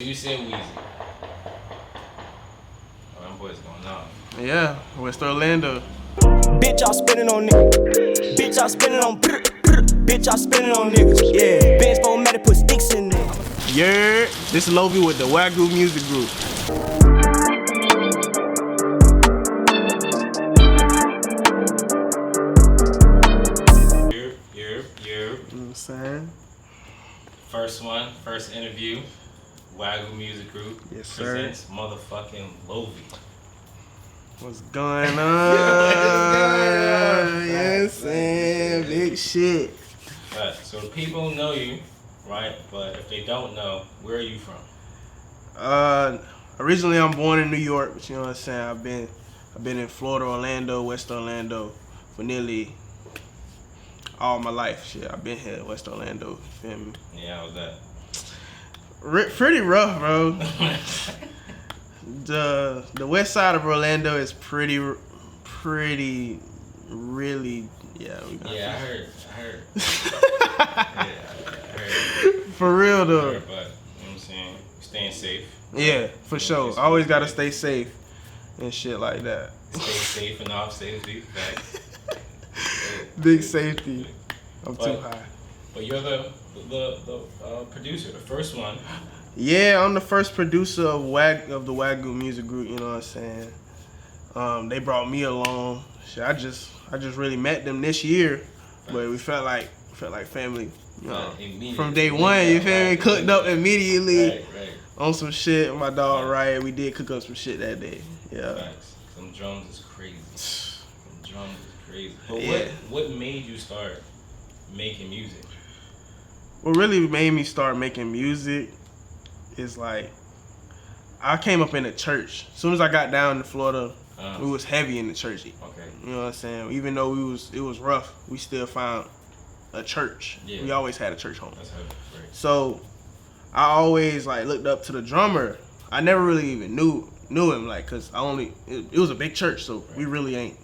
You said Weezy. Oh, them boys going on. Yeah, West Orlando. Bitch, y'all spinning on niggas. Bitch, y'all spinning on bitch, y'all spinning on niggas. Yeah, Benz Formatic put sticks in there. Yeah, this is LOVI with the Wagyu Music Group. You know what I'm saying? First interview. Wagyu Music Group presents motherfucking LOVI. What's going on? Yes, man. Big shit. Right, so the people know you, right? But if they don't know, where are you from? Originally I'm born in New York, but you know what I'm saying? I've been in Florida, Orlando, West Orlando for nearly all my life. Shit, I've been here, West Orlando. You feel me? Yeah, how was that? Pretty rough, bro. The west side of Orlando is pretty really, yeah. Yeah, I heard. For real though. But you know what I'm saying, staying safe. Yeah, for sure. I always gotta stay safe and shit like that. Stay safe and off safety. Big safety. I'm too high. But you're the producer, the first one. Yeah, I'm the first producer of the Wagyu Music Group. You know what I'm saying? They brought me along. Shit, I just really met them this year, but we felt like family. You know, from day one. You feel me? Cooked up immediately. Right. On some shit. My dog Riot, we did cook up some shit that day. Yeah. Facts. Some drums is crazy. But yeah. What made you start making music? What really made me start making music is like I came up in the church. As soon as I got down to Florida, we was heavy in the church. Okay. You know what I'm saying? Even though it was rough, we still found a church. Yeah. We always had a church home. That's heavy. Right. So I always like looked up to the drummer. I never really even knew him, like, cause it was a big church, so we really ain't.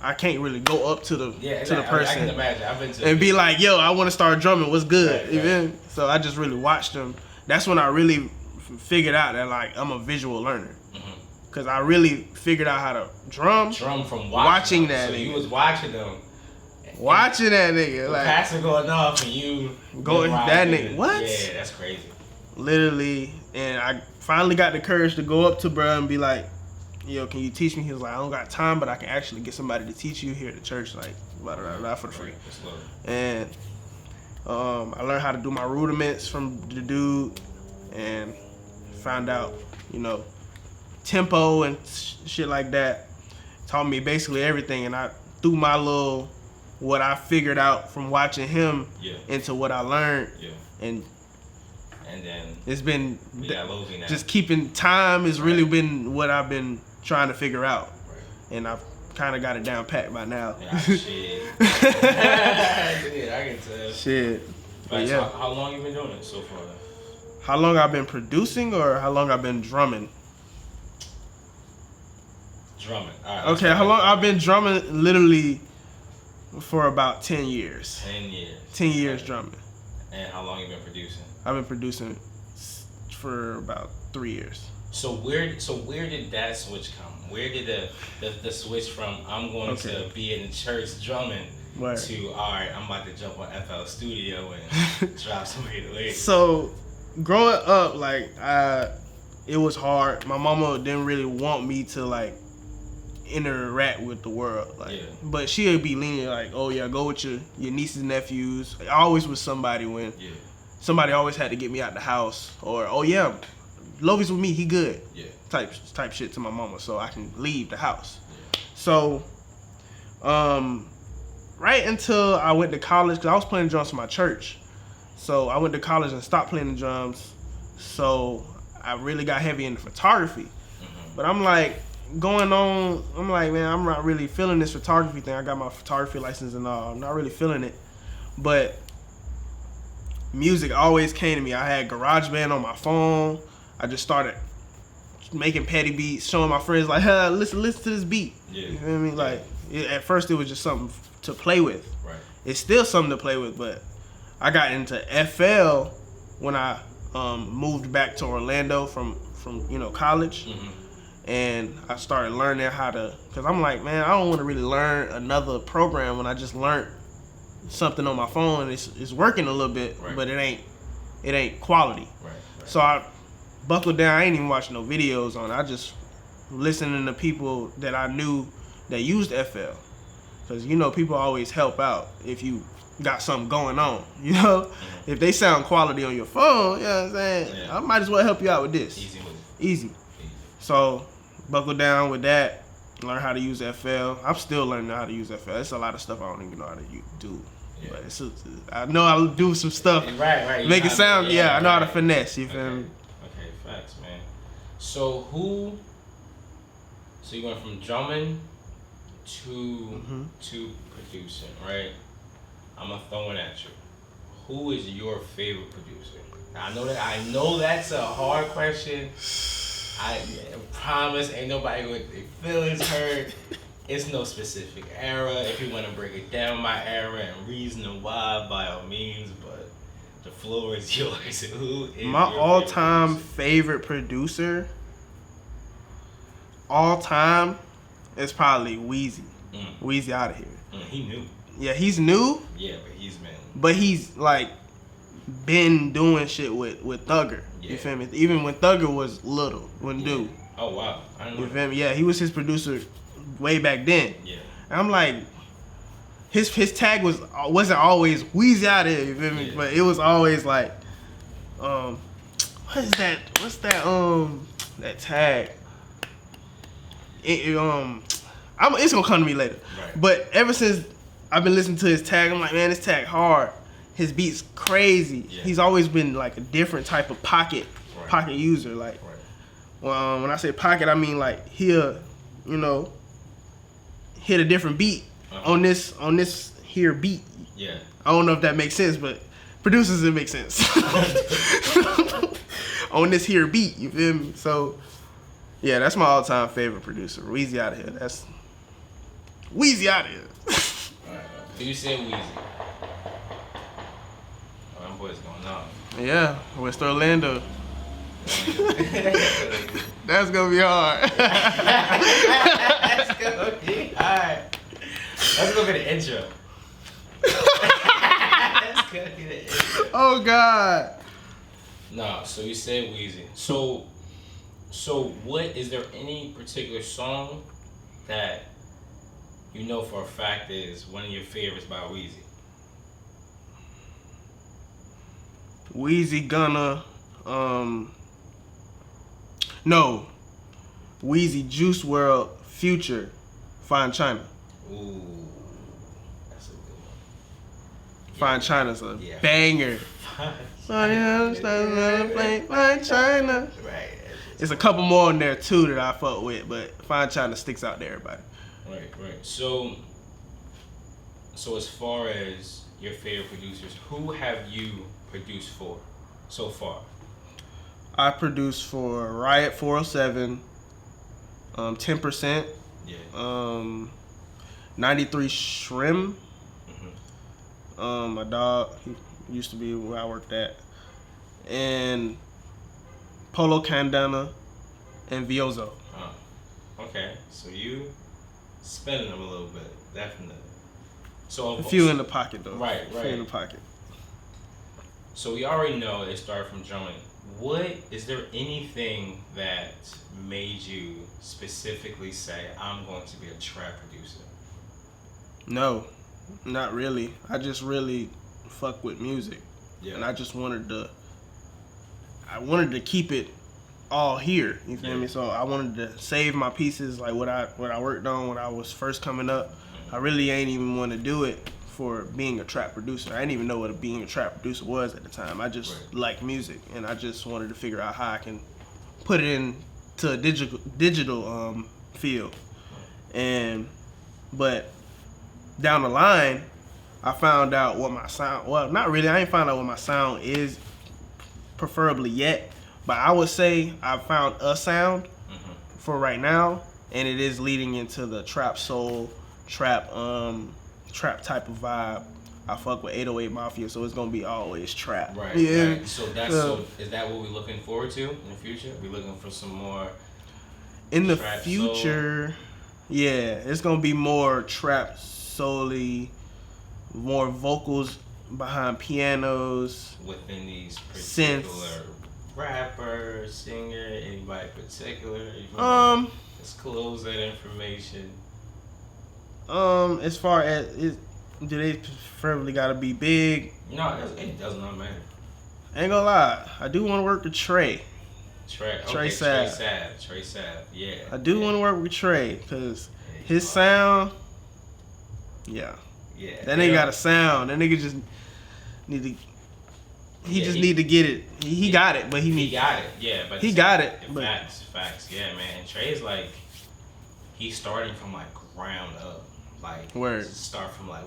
I can't really go up to the person. I can imagine. I've been to and be like, yo, I want to start drumming. What's good? Right. So I just really watched them. That's when I really figured out that like I'm a visual learner. Cause I really figured out how to drum from watching that so nigga. You was watching them. Watching that nigga. The like passer going off and you going that nigga. What? Yeah, that's crazy. Literally. And I finally got the courage to go up to bruh and be like, yo, can you teach me? He was like, I don't got time, but I can actually get somebody to teach you here at the church, like, blah, blah, blah, for the free. And I learned how to do my rudiments from the dude and found out, you know, tempo and shit like that. Taught me basically everything, and I threw my little, what I figured out from watching him into what I learned. Yeah. And then it's been just keeping time has really been what I've been trying to figure out. Right. And I've kind of got it down pat by now. Yeah, shit. I can tell. Shit. But yeah. So how long you been doing it so far? How long I've been producing or how long I've been drumming? Drumming. All right, okay, how long I've been drumming? Literally for about 10 years. 10 years. 10 years drumming. And how long you been producing? I've been producing for about 3 years. So where did that switch come? Where did the switch from I'm going to be in the church drumming to alright, I'm about to jump on FL Studio and drop some lyrics? So growing up, like it was hard. My mama didn't really want me to like interact with the world, like, but she would be leaning like, oh yeah, go with your nieces and nephews. I always was somebody when somebody always had to get me out the house, or oh yeah, LOVI's with me, he good, type shit to my mama, so I can leave the house. So, right until I went to college, cause I was playing drums for my church, so I went to college and stopped playing the drums. So I really got heavy into photography, but I'm like. Going on, I'm like, man, I'm not really feeling this photography thing. I got my photography license and all. I'm not really feeling it. But music always came to me. I had GarageBand on my phone. I just started making petty beats, showing my friends like, hey, listen to this beat. Yeah. You know what I mean? Like, at first it was just something to play with. Right. It's still something to play with, but I got into FL when I moved back to Orlando from college. And I started learning how to, because I'm like, man, I don't want to really learn another program when I just learned something on my phone and it's working a little bit, but it ain't quality. Right. So I buckled down. I ain't even watching no videos on it. I just listening to people that I knew that used FL, because people always help out if you got something going on. If they sound quality on your phone, you know what I'm saying? Yeah. I might as well help you out with this. Easy. So buckle down with that. Learn how to use FL. I'm still learning how to use FL. It's a lot of stuff I don't even know how to do. Yeah. But I know I'll do some stuff. Right. Make it sound. I know how to finesse. You feel me? Okay, facts, man. So you went from drumming to producing, right? I'm gonna throw it at you. Who is your favorite producer? I know that's a hard question. I promise ain't nobody with their feelings hurt. It's no specific era. If you want to break it down by era and reason why, by all means, but the floor is yours. Who is my all-time favorite producer? All time is probably Weezy. Weezy out of here. He new. Yeah, he's new. Yeah, but he's been. But he's like been doing shit with Thugger. Yeah. You feel me? Even when Thugger was little, dude. Oh wow, I didn't know. You feel me? Yeah, he was his producer way back then. Yeah. And I'm like, his tag wasn't always Weezy out of here. You feel me? Yeah. But it was always like, what is that? What's that? That tag. It's gonna come to me later. Right. But ever since I've been listening to his tag, I'm like, man, this tag hard. His beats crazy. Yeah. He's always been like a different type of pocket user. Like, when I say pocket, I mean like he'll, hit a different beat on this here beat. Yeah. I don't know if that makes sense, but producers, it makes sense. On this here beat, you feel me? So, yeah, that's my all-time favorite producer. Weezy out of here. That's Weezy out of here. Alright, so you said Weezy. Oh, them boys going on. Yeah, West Orlando. That's gonna be hard. That's gonna be hard. That's gonna be the intro. That's gonna be the intro. Oh God. Nah, so you said Weezy. So what is there any particular song that you know for a fact is one of your favorites by Weezy? Weezy Gunna, no, Weezy Juice WRLD Future, Fine China. Ooh, that's a good one. Fine China's a banger. Fine China. Right. It's a couple more in there too that I fuck with, but Fine China sticks out to everybody. Right. So as far as your favorite producers, who have you produced for so far? I produced for Riot 407, 10%, 93 Shrim. My dog, he used to be where I worked at, and Polo Candana and Viozo. Oh, okay. So you spending them a little bit, definitely. So a few in the pocket though. Right. A few in the pocket. So we already know it started from drumming. Is there anything that made you specifically say, I'm going to be a trap producer? No, not really. I just really fuck with music. Yeah. And I just wanted to keep it all here. You feel me? So I wanted to save my pieces, like what I worked on when I was first coming up. I really ain't even want to do it for being a trap producer. I didn't even know what being a trap producer was at the time. I just liked music, and I just wanted to figure out how I can put it into a digital field. But down the line, I found out what my sound. Well, not really. I ain't found out what my sound is, preferably yet. But I would say I found a sound for right now, and it is leading into the trap soul, trap type of vibe. I fuck with 808 Mafia, so it's gonna be always trap. Right. Yeah. Right. So so is that what we're looking forward to in the future? We're looking for some more. In the future, soul. Yeah, it's gonna be more trap solely, more vocals behind pianos within these particular rapper, singer, anybody particular. Disclose that information. As far as do they preferably gotta be big? No, it does not matter. Ain't gonna lie, I do want to work with Trey. Trey Sav, yeah. I do want to work with Trey because his sound, yeah. That nigga got a sound. That nigga just need to. Need to get it. He got it, but he got it. Yeah, but he got it. But facts. Yeah, man. And Trey's like, he's starting from like ground up. Like, word. Start from like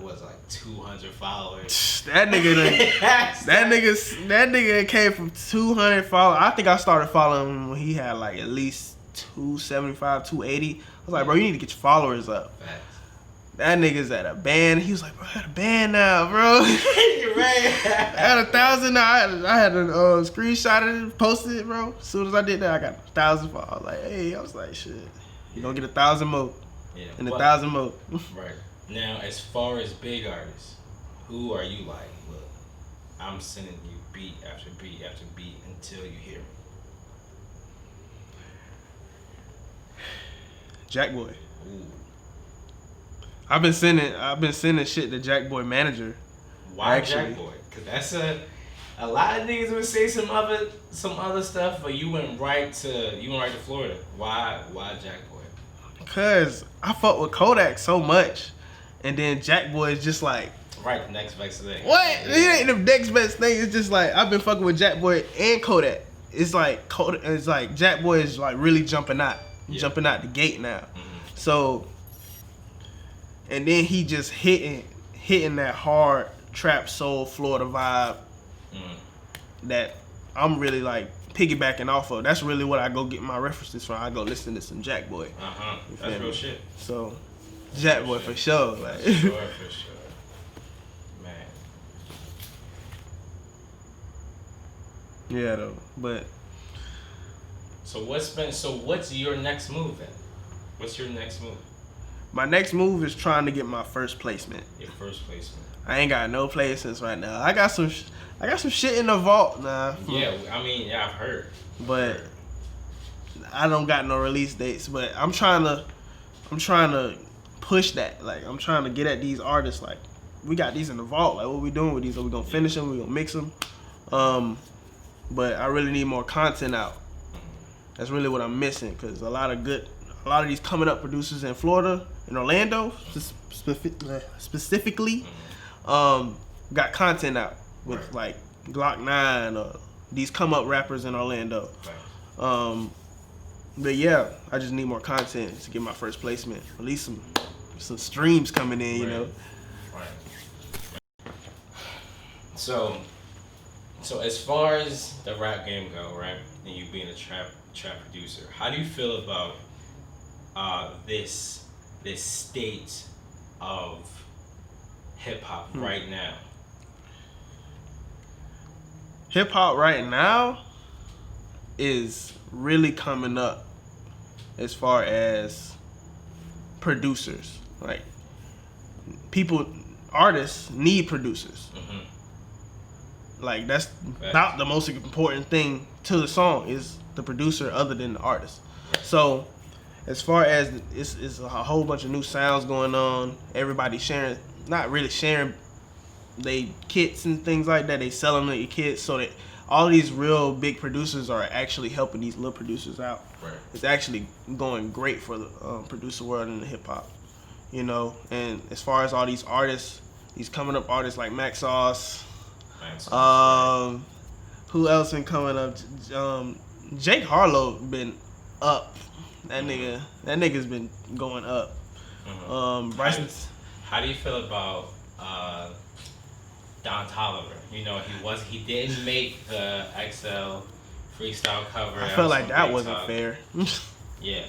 200 followers. That nigga came from 200 followers. I think I started following him when he had like at least 275, 280. I was like, bro, you need to get your followers up. Facts. That nigga's at a band. He was like, bro, I got a band now, bro. I got 1,000 now. I had a screenshot it, posted it, bro. As soon as I did that, I got 1,000 followers. I was like, hey, I was like, shit. You gonna get 1,000 more. Yeah. And 1,000 more. Right. Now, as far as big artists, who are you like? Look, I'm sending you beat after beat after beat until you hear me. Jackboy. Ooh. I've been sending shit to Jackboy manager. Why Jackboy? Cause that's a lot of niggas would say some other stuff, but you went right to Florida. Why Jackboy? Cause I fuck with Kodak so much, and then Jackboy is just like the next best thing. What? It ain't the next best thing. It's just like I've been fucking with Jackboy and Kodak. It's like Jackboy is like really jumping out the gate now. Mm-hmm. So. And then he just hitting that hard trap soul Florida vibe that I'm really like piggybacking off of. That's really what I go get my references from. I go listen to some Jackboy. That's real shit. So Jackboy for sure. Like. For sure. Man. Yeah though, but. So what's your next move then? What's your next move? My next move is trying to get my first placement. Your first placement. I ain't got no placements right now. I got some shit in the vault now. Yeah, I've heard. But I don't got no release dates. But I'm trying to push that. Like I'm trying to get at these artists. Like we got these in the vault. Like what we doing with these? Are we gonna finish them? We gonna mix them? But I really need more content out. That's really what I'm missing. Cause a lot of these coming up producers in Florida, in Orlando, specifically, got content out with like Glock 9 or these come up rappers in Orlando. But yeah, I just need more content to get my first placement. At least some streams coming in, you know. Right. So as far as the rap game go, right, and you being a trap producer, how do you feel about this state of hip hop right now? Hip hop right now is really coming up as far as producers. Like artists need producers. Mm-hmm. Like that's not the most important thing to the song is the producer other than the artist. So as far as it's a whole bunch of new sounds going on, everybody not really sharing they kits and things like that. They selling their kits so that all these real big producers are actually helping these little producers out. Right. It's actually going great for the producer world in the hip hop, you know. And as far as all these artists, these coming up artists like Max Sauce, who else been coming up? Jake Harlow been up. That nigga's been going up. Mm-hmm. Bryson. How do you feel about Don Toliver? You know, he didn't make the XL freestyle cover. I felt like that wasn't fair. Yeah.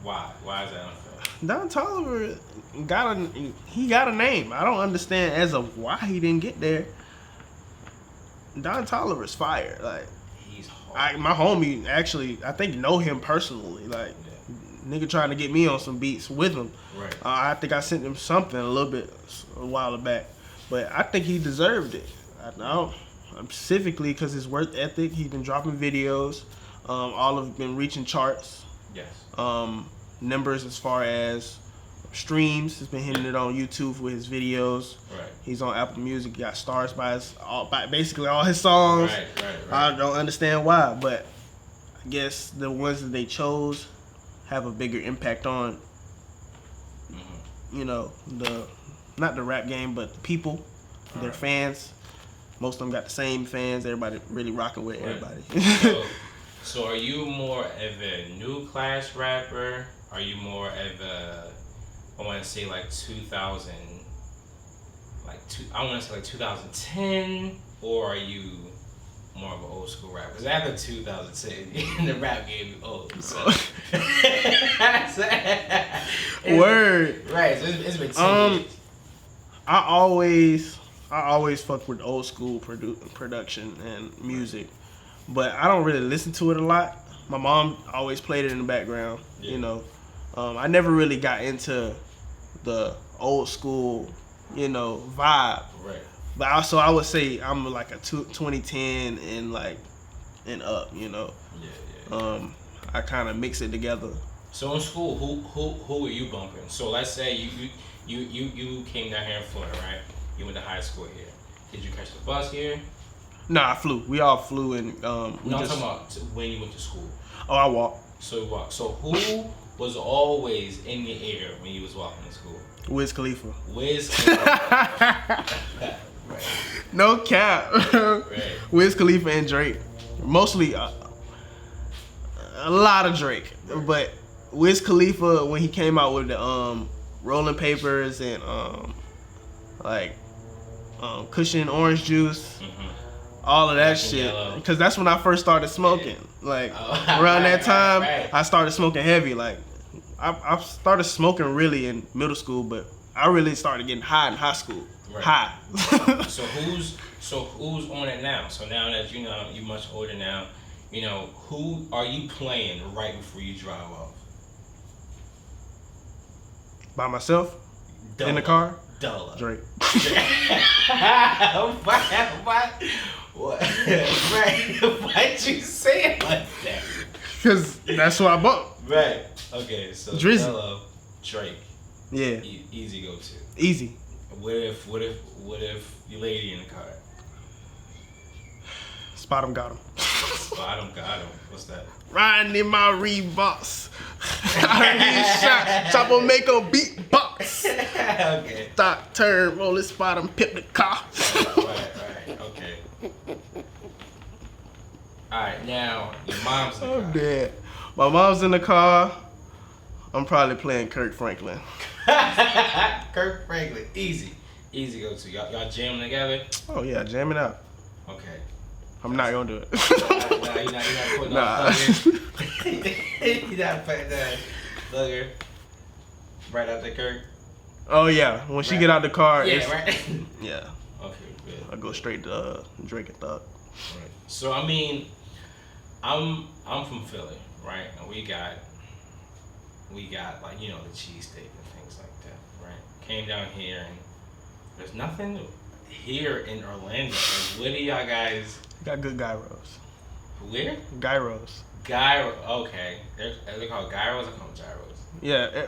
Why is that unfair? Don Toliver got a name. I don't understand as of why he didn't get there. Don Toliver's fire. Like, he's hard. my homie actually, I think, know him personally. Like, nigga trying to get me on some beats with him. Right. I think I sent him something a while back, but I think he deserved it. I don't specifically because his work ethic. He's been dropping videos. All have been reaching charts. Yes. Numbers as far as streams. He's been hitting it on YouTube with his videos. Right. He's on Apple Music. Got stars by basically all his songs. Right. I don't understand why, but I guess the ones that they chose have a bigger impact on, you know, not the rap game, but the people, their fans. Most of them got the same fans. Everybody really rocking with everybody. So are you more of a new class rapper? Are you more of a, I want to say like 2010, or are you more of an old school rapper? Because after 2010, the rap game is old. So. Word. Right. So it's been 10 years. I always fuck with old school production and music, but I don't really listen to it a lot. My mom always played it in the background, you know. I never really got into the old school, you know, vibe. Right. But also, I would say I'm like a 2010 and up, you know. Yeah. I kind of mix it together. So in school, who were you bumping? So let's say you came down here in Florida, right? You went to high school here. Did you catch the bus here? Nah, I flew. We all flew and I'm talking about when you went to school. Oh, I walked. So you walked. So who was always in the air when you was walking to school? Wiz Khalifa. Wiz Khalifa. Right. No cap. Right. Wiz Khalifa and Drake. Mostly a lot of Drake. But Wiz Khalifa, when he came out with the Rolling Papers and Cushion Orange Juice, all of that shit. Because that's when I first started smoking. Like, around that time, I started smoking heavy. Like, I started smoking really in middle school, but I really started getting high in high school. Right. High. So who's on it now? So now that you know you're much older now, you know, who are you playing right before you drive off? By myself? Dulla. In the car? Dulla. Drake. What? Right. Why'd you say it like that? Because that's what I bought. Right. Okay, so Drizzy. Dulla, Drake. Yeah. Easy go to. Easy. What if your lady in the car? Spot him, got him. Spot him, got him. What's that? Riding in my Reeboks. I heard he shot. Chopper make a beatbox. Okay. Stop, turn, roll it, spot him, pip the car. Right. Okay. Alright, now your mom's in the car. I'm dead. My mom's in the car. I'm probably playing Kirk Franklin. Kirk Franklin, easy go to. Y'all jamming together? Oh yeah, jam it out. Okay. I'm not gonna do it. Nah, you're not putting on Thugger. You're not putting that Thugger right after Kirk. Oh yeah, when she get out the car. Yeah, right. Yeah. Okay, good. I go straight to Drake and Thug. Right. So I mean, I'm from Philly, right? And we got like, you know, the cheesesteak and things like that, right? Came down here and there's nothing here in Orlando. Like, what do y'all guys? Got good gyros. Where? Gyros. Gyro. Okay. Are they called gyros? I call them gyros. Yeah, a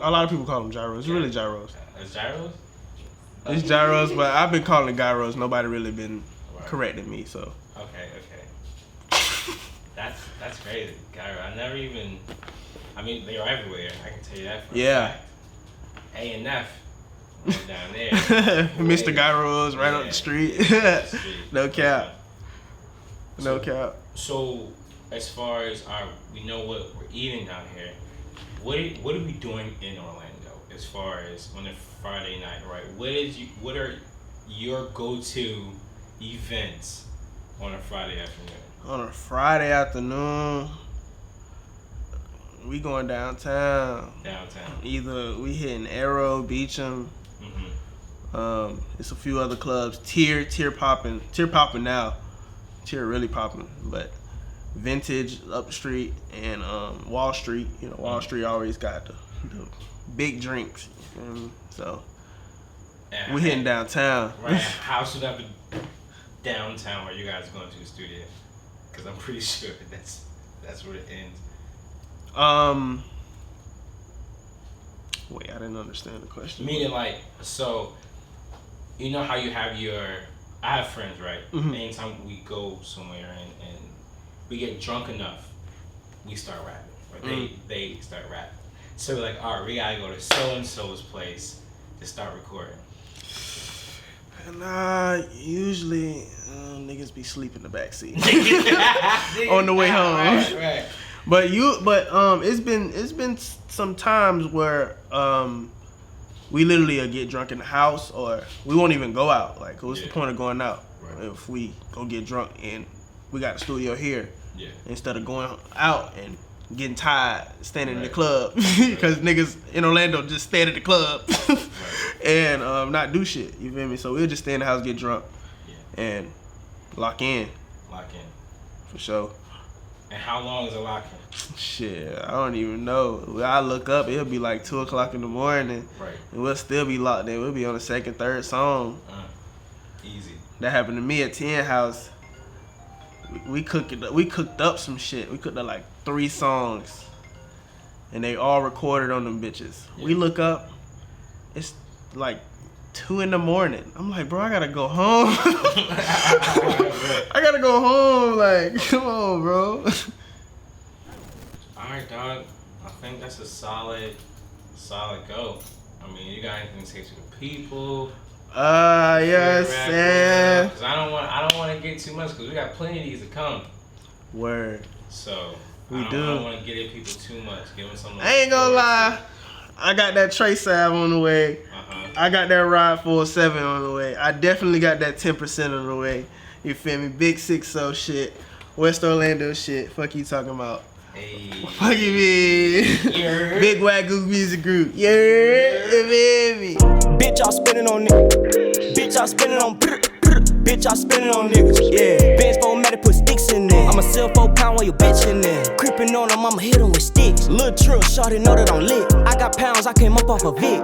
lot of people call them gyros. It's really gyros. It's gyros? It's gyros, but I've been calling it gyros. Nobody really been correcting me, so. Okay. That's crazy. Gyro. I mean, they're everywhere. I can tell you that for a fact. A&F right down there. Mr. Gyros right up the street. No cap. No cap. So, as far as we know what we're eating down here, what are we doing in Orlando as far as on a Friday night, right? What are your go-to events on a Friday afternoon? On a Friday afternoon, We going downtown. Downtown. Either we hitting Arrow, Beecham. It's a few other clubs. Tier popping now. Tier really popping, but Vintage up the street and Wall Street. You know, Wall Street always got the big drinks. So we hitting downtown. Right. How should I be downtown where you guys going to the studio? Because I'm pretty sure that's where it ends. Wait, I didn't understand the question. Meaning like, so you know how you have I have friends, right? Anytime we go somewhere and we get drunk enough, we start rapping. Right? They start rapping. So we're like, all right, we gotta go to so-and-so's place to start recording. Nah, usually niggas be sleeping in the backseat on the way home. Right. But it's been some times where we literally get drunk in the house, or we won't even go out. Like, what's the point of going out if we go get drunk and we got the studio here instead of going out and getting tired standing in the club because niggas in Orlando just stand at the club and not do shit. You feel me? So we'll just stay in the house, get drunk, and lock in. For sure. And how long is a lock-in? Shit, I don't even know. When I look up, it'll be like 2 o'clock in the morning. Right. And we'll still be locked in. We'll be on the second, third song. Easy. That happened to me at 10 House. We cooked up some shit. We cooked up like 3 songs. And they all recorded on them bitches. Yeah. We look up, it's like 2 in the morning. I'm like, bro, I gotta go home. I gotta go home. Like, come on, bro. Alright, dog. I think that's a solid go. I mean, you got anything to say to the people? Yes, yeah. Cause I don't want to get too much, cause we got plenty of these to come. Word. So I don't want to get at people too much. Give them something. I ain't gonna lie. I got that Trey Salve on the way. I got that Ride 47 on the way. I definitely got that 10% on the way. You feel me? Big 6-0 shit. West Orlando shit. Fuck you talking about? Hey. Fuck you mean? Yeah. Big Wagyu music group. Yeah. You feel me? Bitch, y'all spinning on niggas. Bitch, y'all spinning on bitch, y'all spinning on niggas. Yeah. Benz 4-matic, put sticks in there. I'ma sell 4 pound while you bitch in there. Creeping on them, I'ma hit them with sticks. Lil' Trill, shorty know that I'm lit. I got pounds, I came up off a Vic.